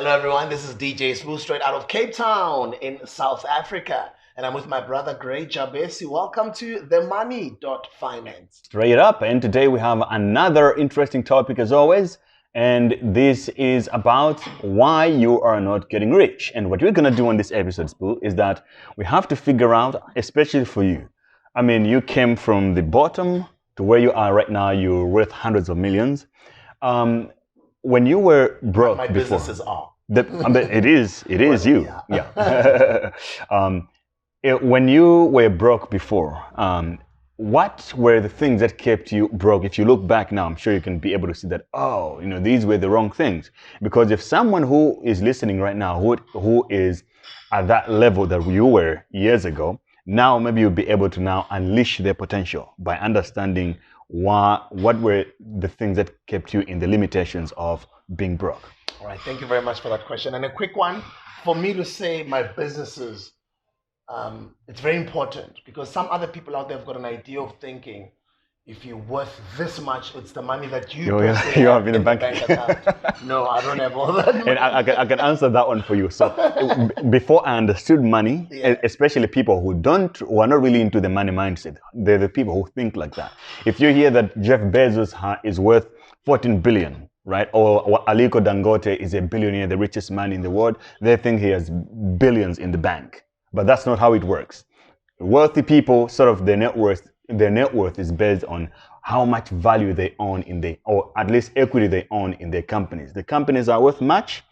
Hello everyone, this is DJ Smooth straight out of Cape Town in South Africa. And I'm with my brother, great Jabesi. Welcome to TheMoney.Finance. Straight up. And today we have another interesting topic as always. And this is about why you are not getting rich. And what we're going to do on this episode, Spoo, is that we have to figure out, especially for you. I mean, you came from the bottom to where you are right now. You're worth hundreds of millions. When you were broke my before, businesses are. it is you. Yeah. When you were broke before, what were the things that kept you broke? If you look back now, I'm sure you can be able to see that, these were the wrong things. Because if someone who is listening right now, who is at that level that you were years ago, now maybe you'll be able to now unleash their potential by understanding what were the things that kept you in the limitations of being broke. All right, thank you very much for that question. And a quick one, for me to say my businesses, it's very important because some other people out there have got an idea of thinking, if you're worth this much, it's the money that you have in the bank account. No, I don't have all that money. And I can answer that one for you. So before I understood money, especially people who are not really into the money mindset, they're the people who think like that. If you hear that Jeff Bezos is worth 14 billion, right? Or Aliko Dangote is a billionaire, the richest man in the world, they think he has billions in the bank. But that's not how it works. Wealthy people, sort of their net worth is based on how much value they own or at least equity they own in their companies. The companies are worth much,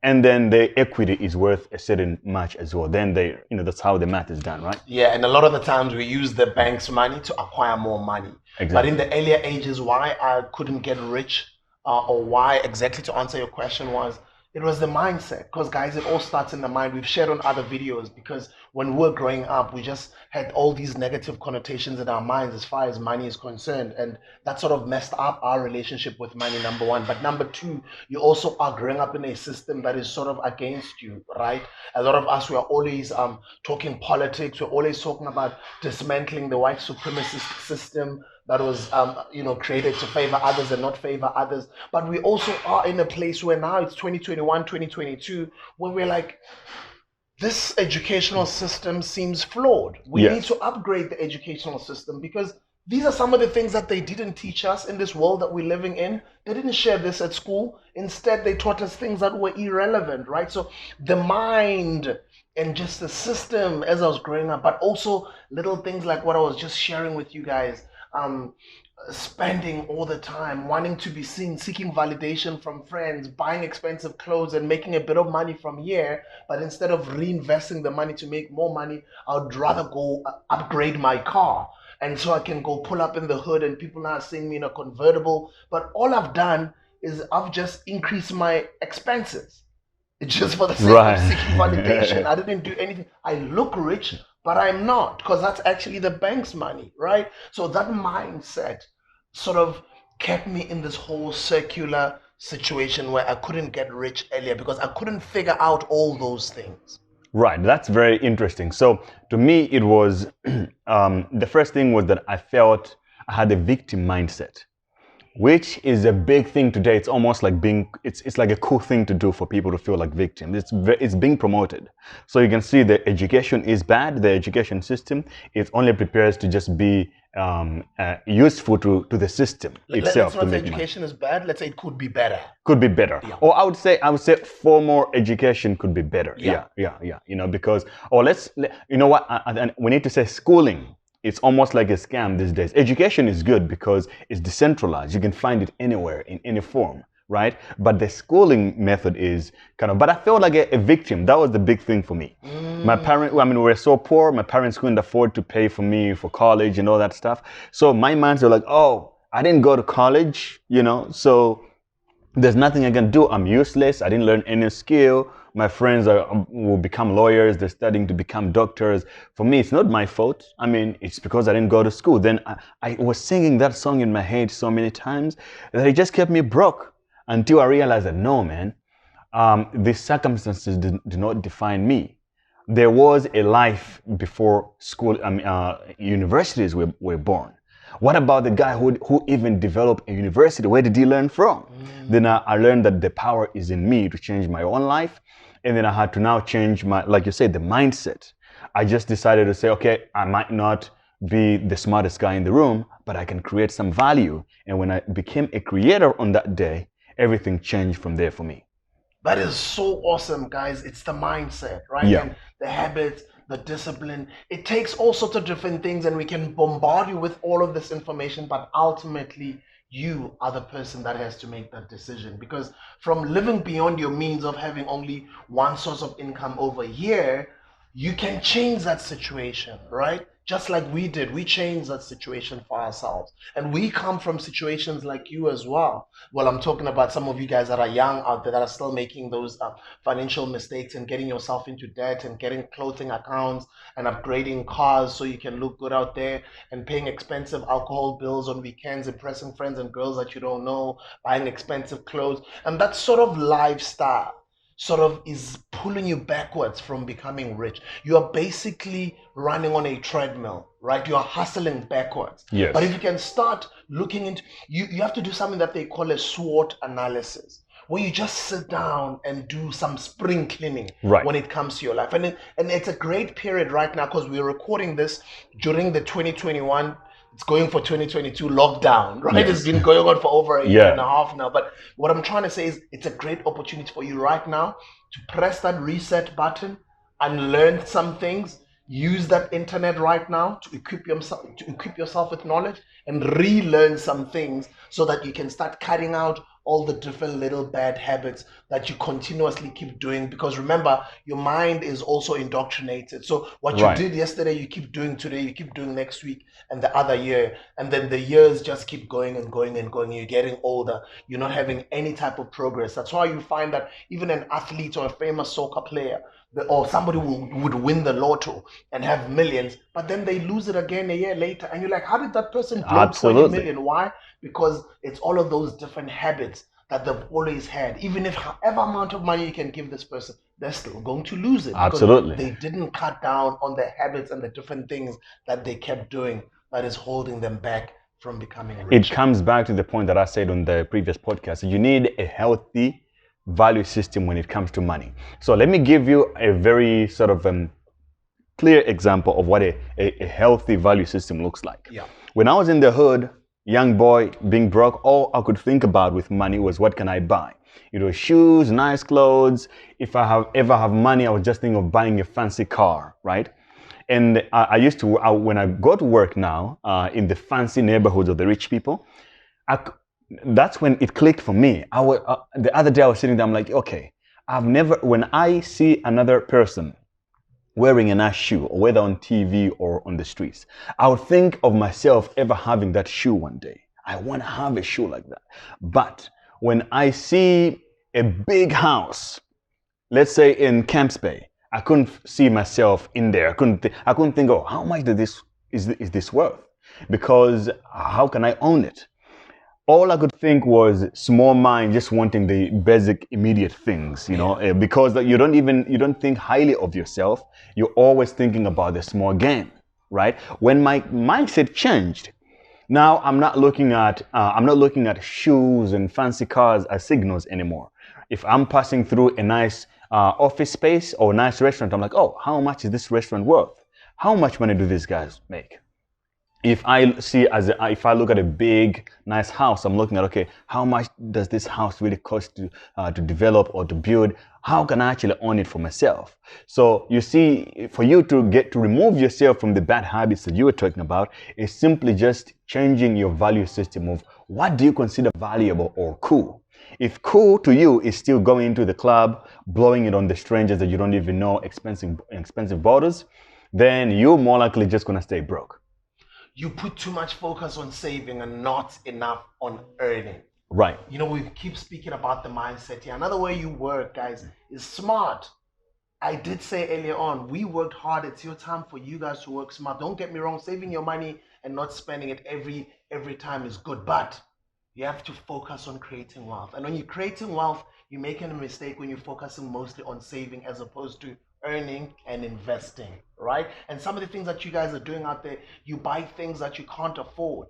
and then their equity is worth a certain much as well. Then that's how the math is done, right? Yeah, and a lot of the times we use the bank's money to acquire more money. Exactly. But in the earlier ages, why I couldn't get rich, or why exactly, to answer your question, it was the mindset. Because guys, it all starts in the mind. We've shared on other videos, because when we were growing up, we just had all these negative connotations in our minds as far as money is concerned, and that sort of messed up our relationship with money, number one. But number two, you also are growing up in a system that is sort of against you, right? A lot of us, we are always talking politics. We're always talking about dismantling the white supremacist system that was created to favor others and not favor others. But we also are in a place where now it's 2021, 2022, where we're like, this educational system seems flawed. We need to upgrade the educational system, because these are some of the things that they didn't teach us in this world that we're living in. They didn't share this at school. Instead, they taught us things that were irrelevant, right? So the mind and just the system as I was growing up, but also little things like what I was just sharing with you guys, spending all the time, wanting to be seen, seeking validation from friends, buying expensive clothes and making a bit of money from here. But instead of reinvesting the money to make more money, I would rather go upgrade my car. And so I can go pull up in the hood and people are seeing me in a convertible. But all I've done is I've just increased my expenses. It's just for the sake of seeking validation. I didn't do anything. I look rich, but I'm not, because that's actually the bank's money, right? So that mindset sort of kept me in this whole circular situation where I couldn't get rich earlier because I couldn't figure out all those things. Right, that's very interesting. So to me, it was, the first thing was that I felt I had a victim mindset, which is a big thing today. It's almost like it's like a cool thing to do for people to feel like victims. It's being promoted. So you can see the education is bad. The education system is only prepared to just be useful to the system itself. Let's not say education is bad. Let's say it could be better. Could be better. Yeah. Or I would say formal education could be better. Yeah. Because, we need to say schooling. It's almost like a scam these days. Education is good because it's decentralized. You can find it anywhere, in any form, right? But the schooling method is but I felt like a victim. That was the big thing for me. My parents, we were so poor, my parents couldn't afford to pay for me for college and all that stuff. So my minds were like, I didn't go to college, so there's nothing I can do. I'm useless. I didn't learn any skill. My friends will become lawyers. They're studying to become doctors. For me, it's not my fault. It's because I didn't go to school. Then I was singing that song in my head so many times that it just kept me broke until I realized that, no, man, these circumstances do not define me. There was a life before school, universities were born. What about the guy who even developed a university? Where did he learn from? Then I learned that the power is in me to change my own life. And then I had to now change my, like you said, the mindset. I just decided to say, okay, I might not be the smartest guy in the room, but I can create some value. And when I became a creator on that day, everything changed from there for me. That is so awesome, guys. It's the mindset, right? Yeah. And the habits, the discipline. It takes all sorts of different things, and we can bombard you with all of this information, but ultimately, you are the person that has to make that decision. Because from living beyond your means of having only one source of income over here, you can change that situation, right? Just like we did, we changed that situation for ourselves. And we come from situations like you as well. Well, I'm talking about some of you guys that are young out there that are still making those financial mistakes and getting yourself into debt and getting clothing accounts and upgrading cars so you can look good out there and paying expensive alcohol bills on weekends, impressing friends and girls that you don't know, buying expensive clothes. And that sort of lifestyle sort of is pulling you backwards from becoming rich. You are basically running on a treadmill, right? You are hustling backwards. Yes. But if you can start looking into, you have to do something that they call a SWOT analysis, where you just sit down and do some spring cleaning Right. when it comes to your life. And it's a great period right now because we're recording this during the 2021, it's going for 2022 lockdown, right? Yes. It's been going on for over a year Yeah. and a half now. But what I'm trying to say is it's a great opportunity for you right now to press that reset button and learn some things. Use that internet right now to equip yourself with knowledge and relearn some things so that you can start cutting out all the different little bad habits that you continuously keep doing. Because remember, your mind is also indoctrinated. So what you Right. did yesterday, you keep doing today, you keep doing next week and the other year. And then the years just keep going and going and going. You're getting older. You're not having any type of progress. That's why you find that even an athlete or a famous soccer player or somebody would win the lotto and have millions, but then they lose it again a year later. And you're like, how did that person blow 20 Absolutely. million? Why? Because it's all of those different habits that they've always had. Even if however amount of money you can give this person, they're still going to lose it because Absolutely. they didn't cut down on the habits and the different things that they kept doing that is holding them back from becoming rich. It comes back to the point that I said on the previous podcast. You need a healthy value system when it comes to money. So let me give you a very sort of clear example of what a healthy value system looks like. Yeah. When I was in the hood, young boy, being broke, all I could think about with money was what can I buy? You know, shoes, nice clothes. If I ever have money, I was just thinking of buying a fancy car, right? And I used to, when I go to work now in the fancy neighborhoods of the rich people, that's when it clicked for me. The other day I was sitting there, I'm like, okay, when I see another person wearing a nice shoe, or whether on TV or on the streets, I would think of myself ever having that shoe one day. I want to have a shoe like that. But when I see a big house, let's say in Camps Bay, I couldn't see myself in there. I couldn't think, oh, how much is this worth? Because how can I own it? All I could think was small mind, just wanting the basic immediate things, you know, because you don't think highly of yourself. You're always thinking about the small gain, right? When my mindset changed, now I'm not looking at shoes and fancy cars as signals anymore. If I'm passing through a nice office space or a nice restaurant, I'm like, oh, how much is this restaurant worth? How much money do these guys make? If I look at a big, nice house, I'm looking at, okay, how much does this house really cost to develop or to build? How can I actually own it for myself? So you see, for you to remove yourself from the bad habits that you were talking about, is simply just changing your value system of what do you consider valuable or cool. If cool to you is still going into the club, blowing it on the strangers that you don't even know, expensive bottles, then you're more likely just gonna stay broke. You put too much focus on saving and not enough on earning. Right. You know, we keep speaking about the mindset here. Another way you work, guys, is smart. I did say earlier on, we worked hard. It's your time for you guys to work smart. Don't get me wrong, saving your money and not spending it every time is good. But you have to focus on creating wealth. And when you're creating wealth, you're making a mistake when you're focusing mostly on saving as opposed to earning and investing, right? And some of the things that you guys are doing out there, you buy things that you can't afford.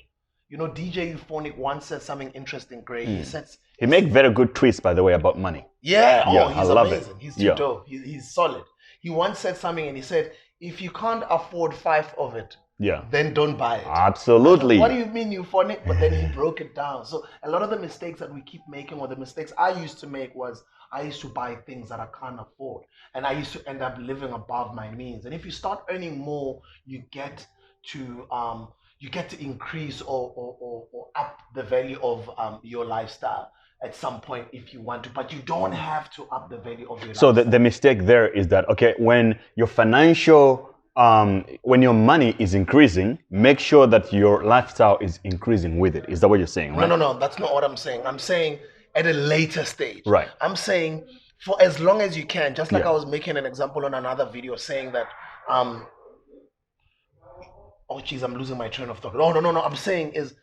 You know, DJ Euphonic once said something interesting, Gray. He said He make very good tweets, by the way, about money. yeah, Yeah, oh, I he's love it. amazing. He's too Yeah. dope. He's solid. He once said something and he said, if you can't afford 5 of it, Yeah. then don't buy it. Absolutely. What do you mean euphonic? But then he broke it down. So a lot of the mistakes that we keep making, or the mistakes I used to make, was I used to buy things that I can't afford. And I used to end up living above my means. And if you start earning more, you get to increase or up the value of your lifestyle at some point if you want to, but you don't have to up the value of your So lifestyle. the mistake there is that, okay, when your financial, when your money is increasing, make sure that your lifestyle is increasing with it. Is that what you're saying, right? No, that's not what I'm saying. I'm saying at a later stage. Right. I'm saying for as long as you can, just like Yeah. I was making an example on another video saying that, oh geez, I'm losing my train of thought. No. I'm saying is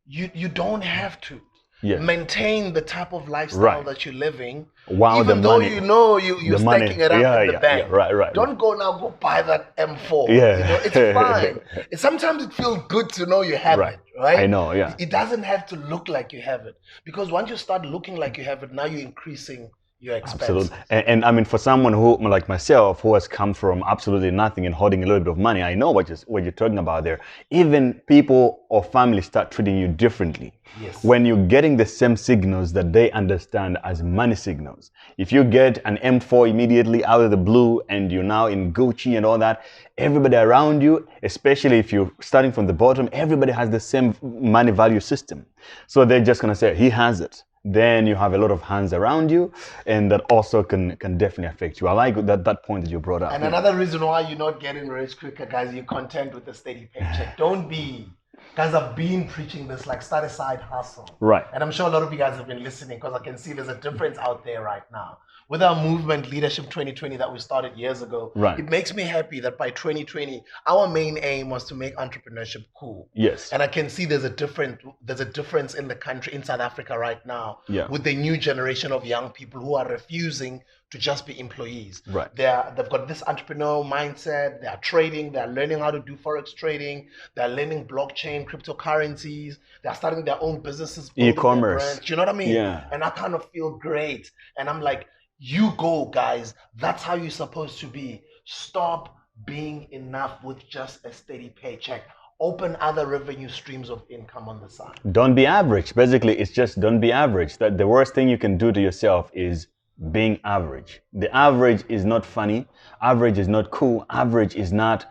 you don't have to Yeah. maintain the type of lifestyle Right. that you're living, Wow, even the though money. you know you're The money. stacking it up Yeah, in the yeah, bank. yeah. Right. Don't go now go buy that M4. Yeah. You know, it's fine. Sometimes it feels good to know you have Right. it, right? I know, yeah. It doesn't have to look like you have it, because once you start looking like you have it, now you're increasing your expenses. Absolutely. And I mean, for someone who, like myself, who has come from absolutely nothing and holding a little bit of money, I know what you're talking about there. Even people or family start treating you differently. Yes. When you're getting the same signals that they understand as money signals. If you get an M4 immediately out of the blue and you're now in Gucci and all that, everybody around you, especially if you're starting from the bottom, everybody has the same money value system. So they're just going to say, he has it. Then you have a lot of hands around you, and that also can definitely affect you. I like that point that you brought up. And another reason why you're not getting rich quicker, guys, you're content with a steady paycheck. Don't be. Guys, I've been preaching this, like, start a side hustle. Right. And I'm sure a lot of you guys have been listening, because I can see there's a difference out there right now. With our movement, Leadership 2020, that we started years ago, Right. it makes me happy that by 2020, our main aim was to make entrepreneurship cool. Yes. And I can see there's a difference in the country, in South Africa right now, Yeah. with the new generation of young people who are refusing to just be employees. Right. They've got this entrepreneurial mindset. They are trading. They are learning how to do forex trading. They are learning blockchain, cryptocurrencies. They are starting their own businesses, building their E-commerce. brands. You know what I mean? Yeah. And I kind of feel great. And I'm like, you go, guys. That's how you're supposed to be. Stop being enough with just a steady paycheck. Open other revenue streams of income on the side. Don't be average. Basically, it's just don't be average. That the worst thing you can do to yourself is being average. The average is not funny. Average is not cool. Average is not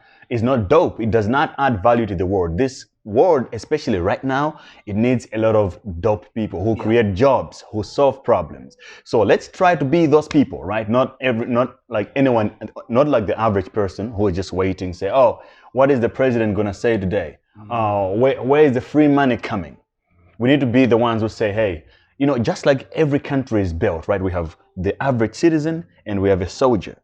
dope. It does not add value to the world. This world, especially right now, it needs a lot of dope people who create jobs, who solve problems. So let's try to be those people, right? Not like anyone, not like the average person who is just waiting, say, oh, what is the president gonna say today? Where is the free money coming? We need to be the ones who say, hey, you know, just like every country is built, right? We have the average citizen and we have a soldier.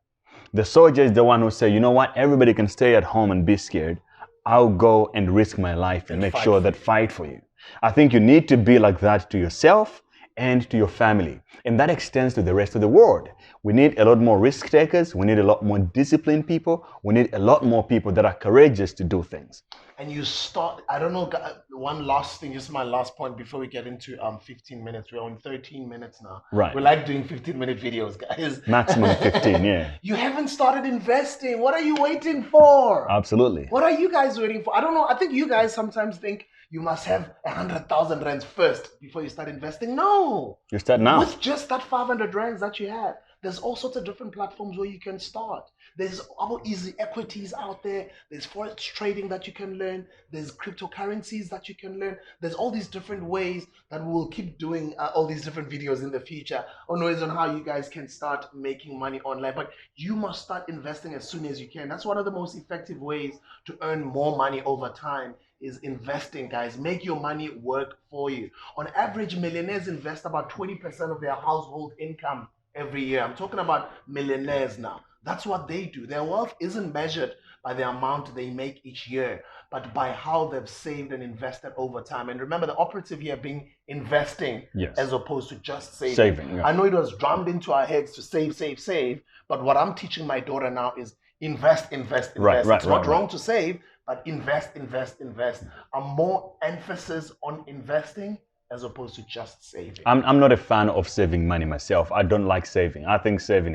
The soldier is the one who say, you know what? Everybody can stay at home and be scared. I'll go and risk my life and make sure that fight for you. I think you need to be like that to yourself and to your family. And that extends to the rest of the world. We need a lot more risk takers. We need a lot more disciplined people. We need a lot more people that are courageous to do things. And you start, I don't know, one last thing, just my last point before we get into 15 minutes. We're on 13 minutes now. Right. We like doing 15-minute videos, guys. Maximum 15, yeah. You haven't started investing. What are you waiting for? Absolutely. What are you guys waiting for? I don't know. I think you guys sometimes think you must have 100,000 rands first before you start investing. No. You start now. With just that 500 rands that you have, there's all sorts of different platforms where you can start. There's all easy equities out there. There's forex trading that you can learn. There's cryptocurrencies that you can learn. There's all these different ways that we'll keep doing all these different videos in the future on ways on how you guys can start making money online. But you must start investing as soon as you can. That's one of the most effective ways to earn more money over time, is investing, guys. Make your money work for you. On average, millionaires invest about 20% of their household income every year. I'm talking about millionaires now. That's what they do. Their wealth isn't measured by the amount they make each year, but by how they've saved and invested over time. And remember, the operative here being investing, yes, as opposed to just saving. Yeah. I know it was drummed into our heads to save, but what I'm teaching my daughter now is invest, invest, Right, invest. right, It's right, not right. wrong to save, but invest, invest, invest. A more emphasis on investing as opposed to just saving. I'm not a fan of saving money myself. I don't like saving. I think saving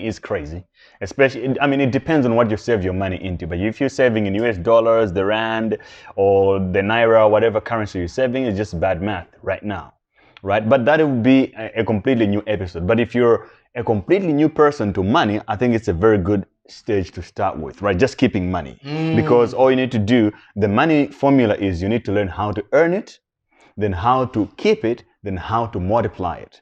is crazy. Especially, I mean, it depends on what you save your money into. But if you're saving in US dollars, the rand, or the naira, whatever currency you're saving, it's just bad math right now, right? But that would be a completely new episode. But if you're a completely new person to money, I think it's a very good stage to start with, right? Just keeping money. Because all you need to do, the money formula is you need to learn how to earn it, then how to keep it, then how to multiply it.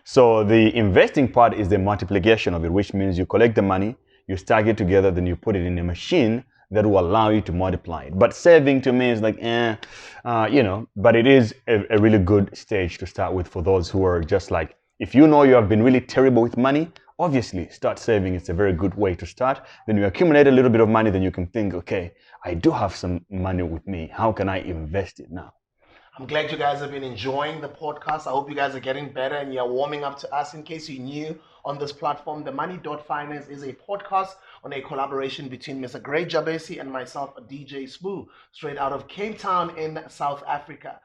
So the investing part is the multiplication of it, which means you collect the money, you stack it together, then you put it in a machine that will allow you to multiply it. But saving to me is like, but it is a really good stage to start with for those who are just like, if you know you have been really terrible with money, obviously start saving. It's a very good way to start. Then you accumulate a little bit of money, then you can think, okay, I do have some money with me. How can I invest it now? I'm glad you guys have been enjoying the podcast. I hope you guys are getting better and you're warming up to us. In case you're new on this platform, the Money.Finance is a podcast on a collaboration between Mr. Great Jabesi and myself, DJ Spoo, straight out of Cape Town in South Africa.